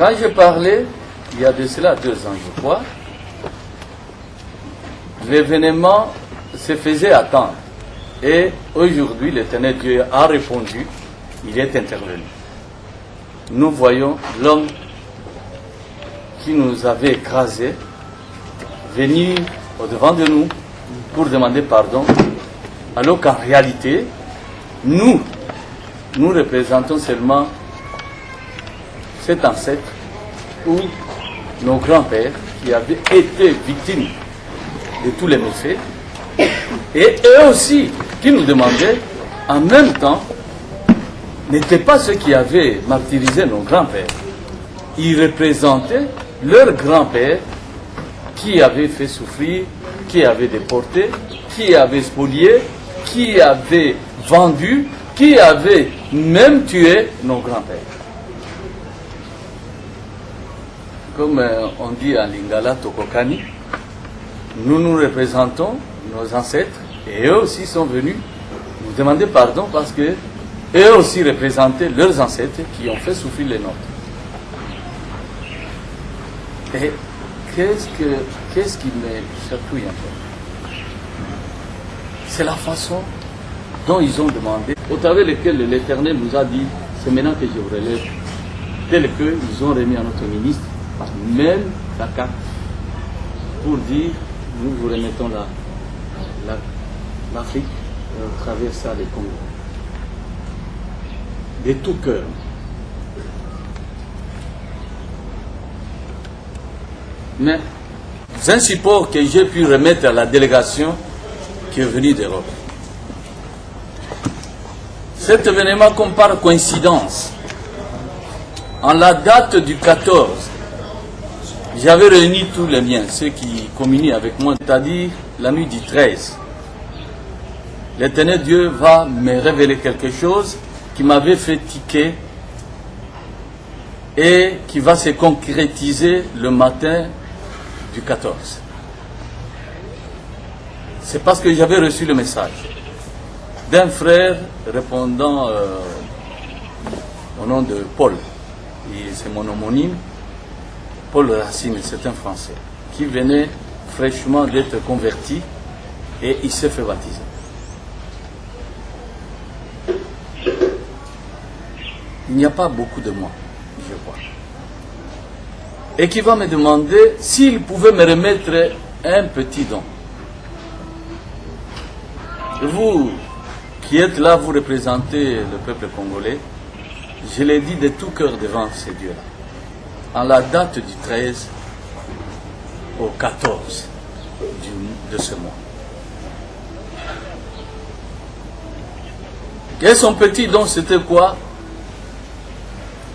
Quand je parlais, il y a de cela 2 ans, je crois, l'événement se faisait attendre. Et aujourd'hui, l'Éternel Dieu a répondu, il est intervenu. Nous voyons l'homme qui nous avait écrasés venir au-devant de nous pour demander pardon, alors qu'en réalité, nous représentons seulement cet ancêtre ou nos grands-pères qui avaient été victimes de tous les méfaits, et eux aussi qui nous demandaient, en même temps, n'étaient pas ceux qui avaient martyrisé nos grands-pères. Ils représentaient leurs grands-pères qui avaient fait souffrir, qui avaient déporté, qui avaient spolié, qui avaient vendu, qui avaient même tué nos grands-pères. Comme on dit en lingala Tokokani, nous représentons nos ancêtres et eux aussi sont venus nous demander pardon parce que eux aussi représentaient leurs ancêtres qui ont fait souffrir les nôtres. Et qu'est-ce qui me chatouille un peu? C'est la façon dont ils ont demandé, au travers lequel l'Éternel nous a dit, c'est maintenant que je vous relève, tel qu'ils ont remis à notre ministre, même la carte, pour dire, nous vous remettons l'Afrique, à travers ça les Congo. De tout cœur. Mais c'est un support que j'ai pu remettre à la délégation qui est venue d'Europe. Cet événement, comme par coïncidence, en la date du 14, j'avais réuni tous les miens, ceux qui communient avec moi, c'est-à-dire la nuit du 13. L'Éternel Dieu va me révéler quelque chose qui m'avait fait tiquer et qui va se concrétiser le matin du 14. C'est parce que j'avais reçu le message d'un frère répondant au nom de Paul. C'est mon homonyme, Paul Racine, c'est un Français, qui venait fraîchement d'être converti et il s'est fait baptiser. Il n'y a pas beaucoup de mois, je crois. Et qui va me demander s'il pouvait me remettre un petit don. Vous qui êtes là, vous représentez le peuple congolais, je l'ai dit de tout cœur devant ces dieux-là. En la date du 13 au 14 de ce mois. Et son petit don, c'était quoi?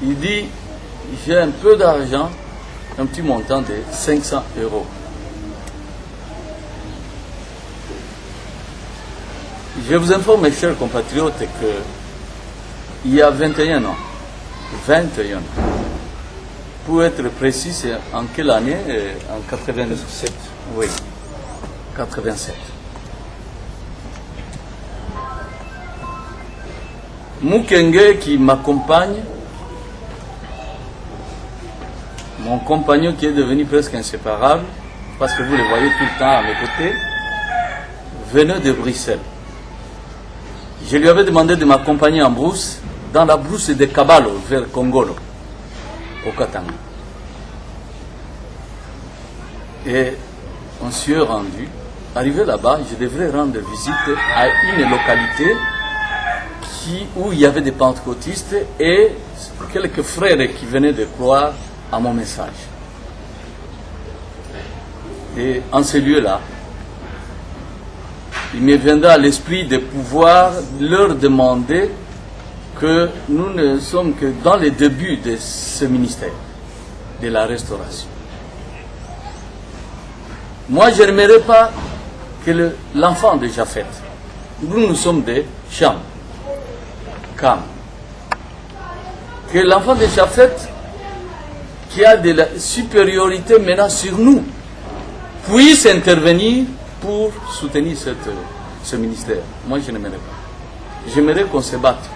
Il dit, j'ai un peu d'argent, un petit montant de 500 €. Je vous informe, mes chers compatriotes, que il y a 21 ans, pour être précis, c'est en quelle année? En 87. Oui, 87. Mukenge qui m'accompagne, mon compagnon qui est devenu presque inséparable, parce que vous le voyez tout le temps à mes côtés, venait de Bruxelles. Je lui avais demandé de m'accompagner en brousse, dans la brousse de Kabalo, vers Kongolo, au Katanga. Et on s'y est rendu. Arrivé là-bas, je devrais rendre visite à une localité où il y avait des pentecôtistes et quelques frères qui venaient de croire à mon message. Et en ce lieu-là, il me viendra à l'esprit de pouvoir leur demander que nous ne sommes que dans les débuts de ce ministère, de la restauration. Moi, je n'aimerais pas que l'enfant de Japhet, nous sommes des Cham, Cam, que l'enfant de Japhet, qui a de la supériorité maintenant sur nous, puisse intervenir pour soutenir ce ministère. Moi, je n'aimerais pas. J'aimerais qu'on se batte